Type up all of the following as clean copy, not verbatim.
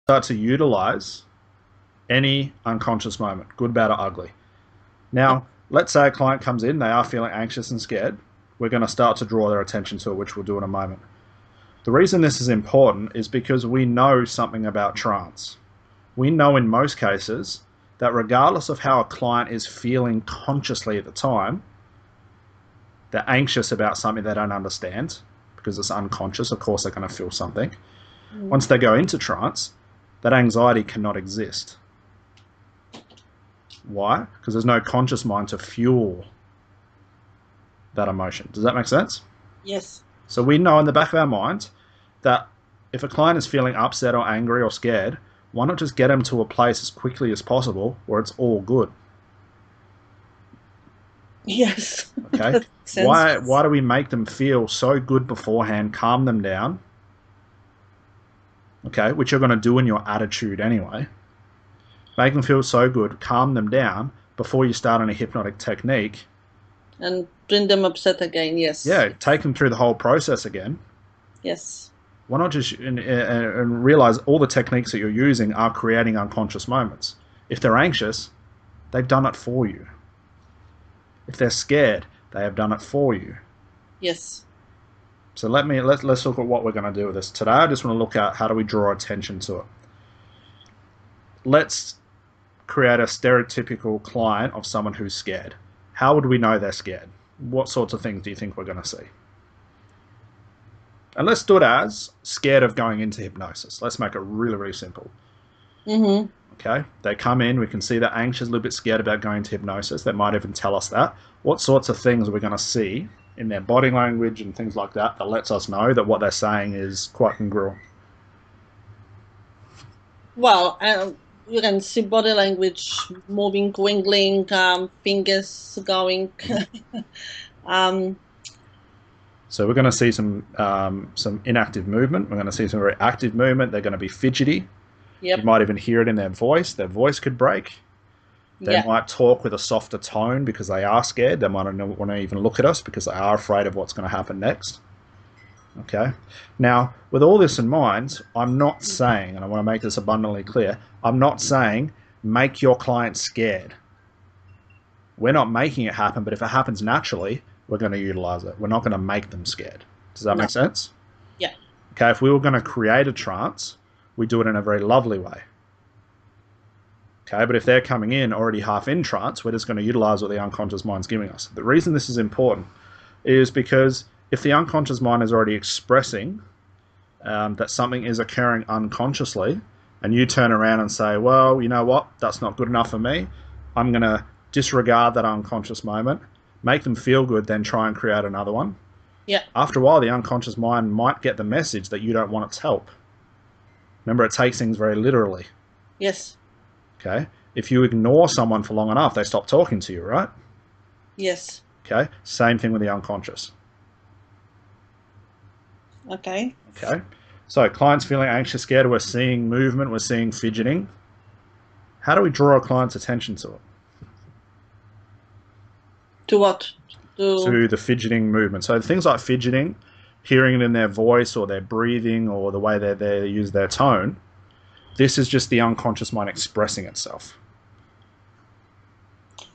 start to utilize any unconscious moment, good, bad, or ugly. Now, let's say a client comes in, they are feeling anxious and scared. We're going to start to draw their attention to it, which we'll do in a moment. The reason this is important is because we know something about trance. We know in most cases that regardless of how a client is feeling consciously at the time, they're anxious about something they don't understand because it's unconscious. Of course, they're going to feel something. Once they go into trance, that anxiety cannot exist. Why? Because there's no conscious mind to fuel that emotion. Does that make sense? Yes. So we know in the back of our mind that if a client is feeling upset or angry or scared, why not just get them to a place as quickly as possible where it's all good? Yes. Okay. That makes sense. Why do we make them feel so good beforehand, calm them down? Okay, which you're going to do in your attitude anyway. Make them feel so good, calm them down before you start on a hypnotic technique. And bring them upset again, yes. Yeah, take them through the whole process again. Yes. Why not just and realize all the techniques that you're using are creating unconscious moments. If they're anxious, they've done it for you. If they're scared, they have done it for you. Yes. So let's look at what we're going to do with this. Today I just want to look at how do we draw attention to it. Let's create a stereotypical client of someone who's scared. How would we know they're scared? What sorts of things do you think we're going to see? And let's do it as scared of going into hypnosis. Let's make it really, really simple. Okay, they come in, we can see they're anxious, a little bit scared about going to hypnosis. They might even tell us that. What sorts of things are we going to see in their body language and things like that that lets us know that what they're saying is quite congruent? Well, you can see body language, moving, wiggling, fingers going. So we're going to see some inactive movement. We're going to see some very active movement. They're going to be fidgety. Yep. You might even hear it in their voice. Their voice could break. They might talk with a softer tone because they are scared. They might not want to even look at us because they are afraid of what's going to happen next. Okay. Now, with all this in mind, I'm not saying, and I want to make this abundantly clear, I'm not saying make your client scared. We're not making it happen, but if it happens naturally, we're going to utilize it. We're not going to make them scared. Does that make sense? Yeah. Okay, if we were going to create a trance, we do it in a very lovely way. Okay, but if they're coming in already half in trance, we're just going to utilize what the unconscious mind's giving us. The reason this is important is because if the unconscious mind is already expressing that something is occurring unconsciously, and you turn around and say, well, you know what, that's not good enough for me, I'm going to disregard that unconscious moment, make them feel good, then try and create another one. Yeah. After a while, the unconscious mind might get the message that you don't want its help. Remember, it takes things very literally. Yes. Okay? If you ignore someone for long enough, they stop talking to you, right? Yes. Okay? Same thing with the unconscious. Okay. Okay? So, clients feeling anxious, scared, we're seeing movement, we're seeing fidgeting. How do we draw a client's attention to it? To what? To the fidgeting movement. So things like fidgeting, hearing it in their voice or their breathing or the way they use their tone, this is just the unconscious mind expressing itself.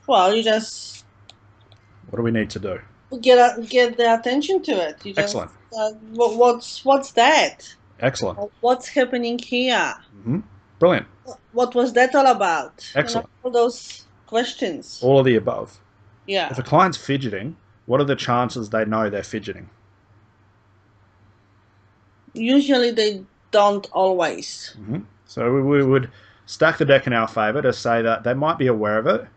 Well, you just... What do we need to do? Get the attention to it. You just, Excellent. What's that? Excellent. What's happening here? Brilliant. What was that all about? Excellent. All those questions. All of the above. Yeah. If a client's fidgeting, what are the chances they know they're fidgeting? Usually they don't always. So we would stack the deck in our favor to say that they might be aware of it,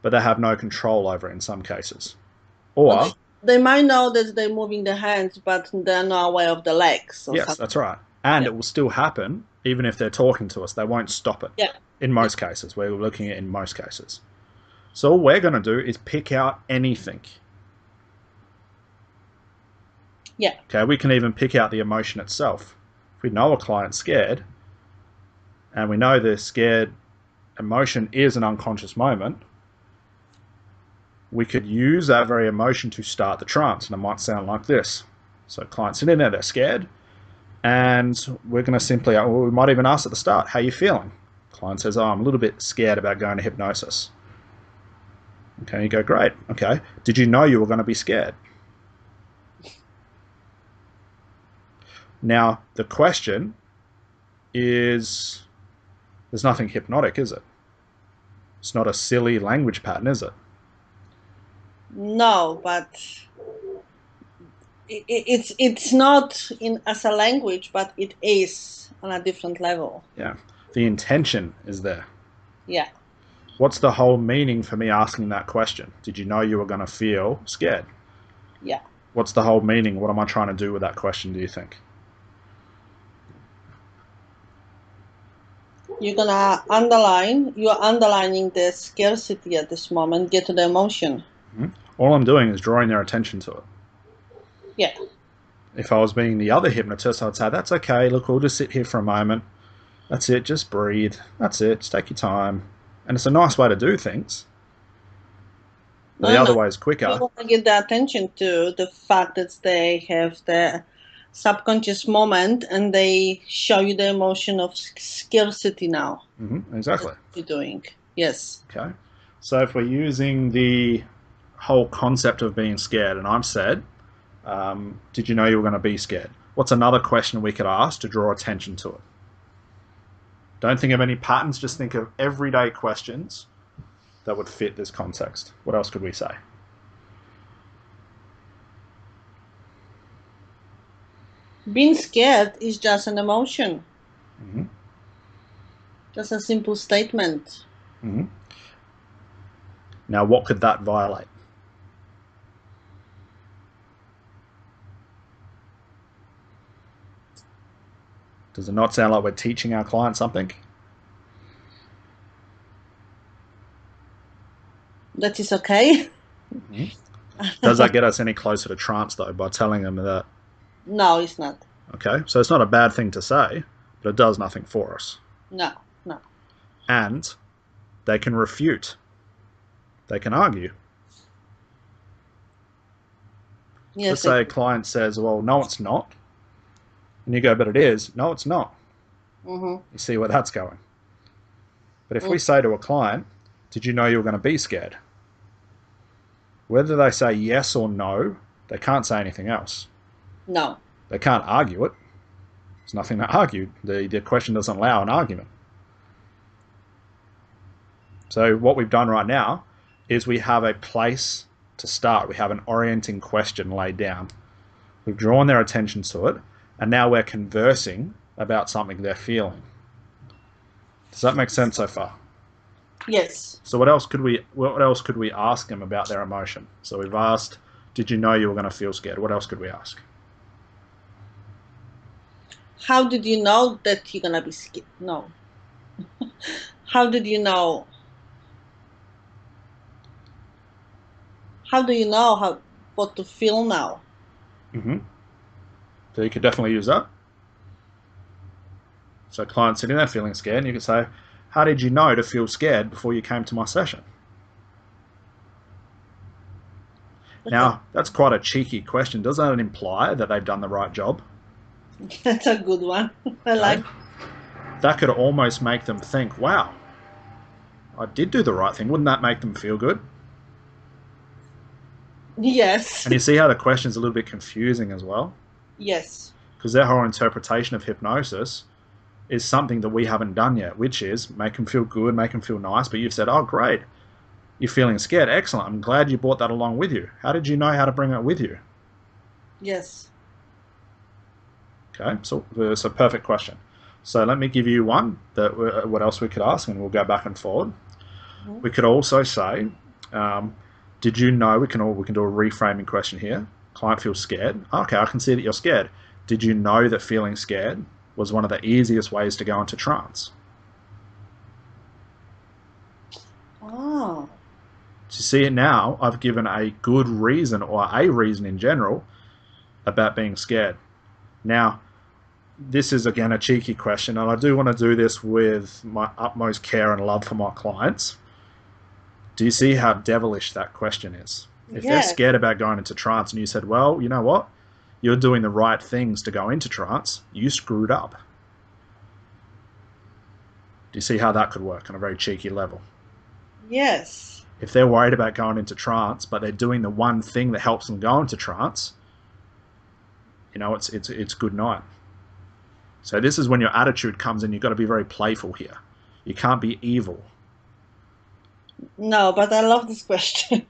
but they have no control over it in some cases. Or they might know that they're moving the hands, but they're not aware of the legs. Yes, that's right. And it will still happen even if they're talking to us. They won't stop it. Yeah. In most cases. We're looking at in most cases. So all we're going to do is pick out anything. Yeah. Okay, we can even pick out the emotion itself. If we know a client's scared, and we know the scared emotion is an unconscious moment, we could use that very emotion to start the trance, and it might sound like this. So client's sitting there, they're scared. And we're going to simply, well, we might even ask at the start, how are you feeling? Client says, oh, I'm a little bit scared about going to hypnosis. Okay, you go, great. Okay, did you know you were going to be scared? Now, the question is, there's nothing hypnotic, is it? It's not a silly language pattern, is it? No, but it's not in as a language, but it is on a different level. Yeah. The intention is there. Yeah. What's the whole meaning for me asking that question? Did you know you were going to feel scared? Yeah. What's the whole meaning? What am I trying to do with that question, do you think? You're underlining the scarcity at this moment, get to the emotion. Mm-hmm. All I'm doing is drawing their attention to it. Yeah. If I was being the other hypnotist, I'd say, that's okay, look, we'll just sit here for a moment. That's it, just breathe. That's it, just take your time. And it's a nice way to do things. But the other way is quicker. You want to get the attention to the fact that they have the subconscious moment and they show you the emotion of scarcity now. Mm-hmm, exactly. You're doing. Yes. Okay. So if we're using the whole concept of being scared, and I've said, did you know you were going to be scared? What's another question we could ask to draw attention to it? Don't think of any patterns, just think of everyday questions that would fit this context. What else could we say? Being scared is just an emotion. Mm-hmm. Just a simple statement. Mm-hmm. Now, what could that violate? Does it not sound like we're teaching our client something? That is okay. Mm-hmm. Does that get us any closer to trance, though, by telling them that? No, it's not. Okay, so it's not a bad thing to say, but it does nothing for us. No, no. And they can refute. They can argue. Yes. Let's say a client says, well, no, it's not. And you go, but it is. No, it's not. Mm-hmm. You see where that's going. But if we say to a client, did you know you were going to be scared? Whether they say yes or no, they can't say anything else. No. They can't argue it. There's nothing to argue. The question doesn't allow an argument. So what we've done right now is we have a place to start. We have an orienting question laid down. We've drawn their attention to it, and now we're conversing about something they're feeling. Does that make sense so far? Yes. So what else could we ask them about their emotion? So we've asked, did you know you were going to feel scared? What else could we ask? How did you know that you're going to be scared? No. How did you know? How do you know what to feel now? Mm-hmm. So you could definitely use that. So client sitting there feeling scared, and you could say, how did you know to feel scared before you came to my session? Now, that's quite a cheeky question. Doesn't that imply that they've done the right job? That's a good one. I like. That could almost make them think, wow, I did do the right thing. Wouldn't that make them feel good? Yes. And you see how the question's a little bit confusing as well? Yes. Because their whole interpretation of hypnosis is something that we haven't done yet, which is make them feel good, make them feel nice. But you've said, oh, great, you're feeling scared. Excellent. I'm glad you brought that along with you. How did you know how to bring it with you? Yes. Okay, so it's a perfect question. So let me give you one, that what else we could ask, and we'll go back and forward. Mm-hmm. We could also say, did you know, we can do a reframing question here. Client feels scared. Okay, I can see that you're scared. Did you know that feeling scared was one of the easiest ways to go into trance? Oh. To see it now, I've given a good reason, or a reason in general, about being scared. Now, this is again a cheeky question, and I do want to do this with my utmost care and love for my clients. Do you see how devilish that question is? If they're scared about going into trance and you said, well, you know what? you're doing the right things to go into trance, you screwed up. Do you see how that could work on a very cheeky level? Yes. If they're worried about going into trance, but they're doing the one thing that helps them go into trance, it's good night. So this is when your attitude comes in. You've got to be very playful here. You can't be evil. No, but I love this question.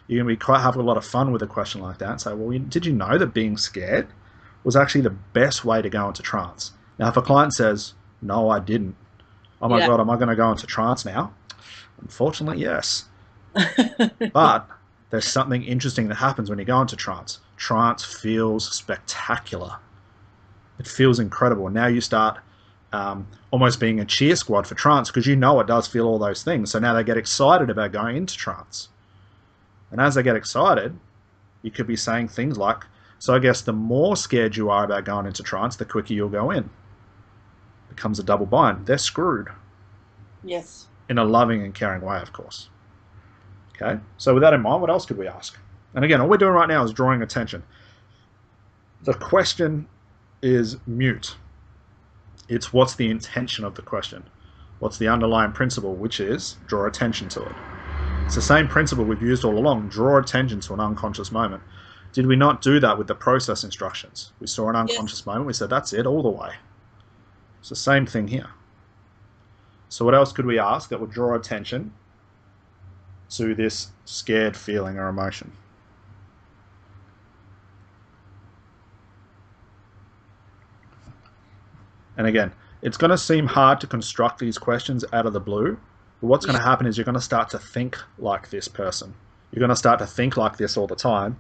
You can have a lot of fun with a question like that and say, well, did you know that being scared was actually the best way to go into trance? Now, if a client says, no, I didn't. Oh my God, am I going to go into trance now? Unfortunately, yes. But there's something interesting that happens when you go into trance. Trance feels spectacular. It feels incredible. And now you start almost being a cheer squad for trance because you know it does feel all those things. So now they get excited about going into trance. And as they get excited, you could be saying things like, so I guess the more scared you are about going into trance, the quicker you'll go in. It becomes a double bind. They're screwed. Yes. In a loving and caring way, of course. Okay, so with that in mind, what else could we ask? And again, all we're doing right now is drawing attention. The question is mute. It's what's the intention of the question? What's the underlying principle, which is draw attention to it. It's the same principle we've used all along, draw attention to an unconscious moment. Did we not do that with the process instructions? We saw an unconscious moment, we said that's it all the way. It's the same thing here. So what else could we ask that would draw attention to this scared feeling or emotion? And again, it's going to seem hard to construct these questions out of the blue, but what's going to happen is you're going to start to think like this person. You're going to start to think like this all the time,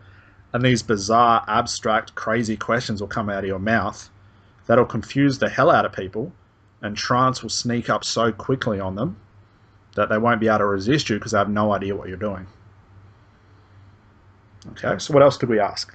and these bizarre, abstract, crazy questions will come out of your mouth that'll confuse the hell out of people, and trance will sneak up so quickly on them that they won't be able to resist you because they have no idea what you're doing. Okay, so what else could we ask?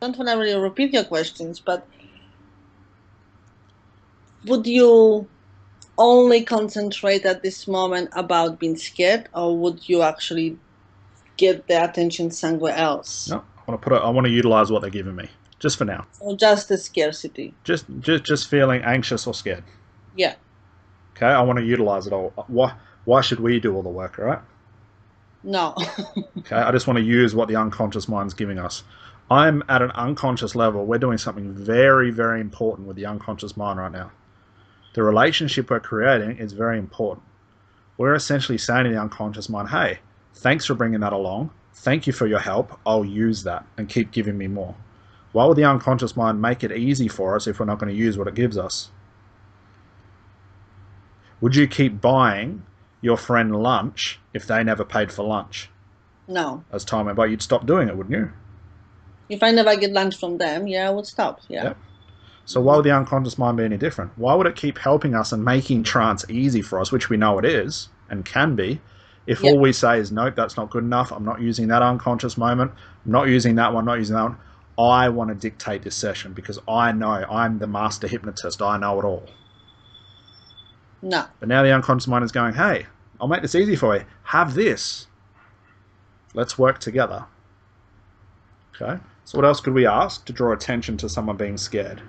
Don't want to really repeat your questions, but would you only concentrate at this moment about being scared, or would you actually get the attention somewhere else? No, I want to utilize what they're giving me, just for now. Or just the scarcity? Just feeling anxious or scared. Yeah. Okay, I want to utilize it all. Why should we do all the work, all right? No. Okay, I just want to use what the unconscious mind's giving us. I'm at an unconscious level. We're doing something very, very important with the unconscious mind right now. The relationship we're creating is very important. We're essentially saying to the unconscious mind, hey, thanks for bringing that along. Thank you for your help. I'll use that and keep giving me more. Why would the unconscious mind make it easy for us if we're not going to use what it gives us? Would you keep buying your friend lunch if they never paid for lunch? No. As time went by, you'd stop doing it, wouldn't you? If I never get lunch from them, yeah, I would stop. Yeah. Yep. So why would the unconscious mind be any different? Why would it keep helping us and making trance easy for us, which we know it is and can be, if all we say is, nope, that's not good enough, I'm not using that unconscious moment, I'm not using that one, not using that one. I want to dictate this session because I know I'm the master hypnotist. I know it all. No. But now the unconscious mind is going, hey, I'll make this easy for you. Have this. Let's work together. Okay. So what else could we ask to draw attention to someone being scared?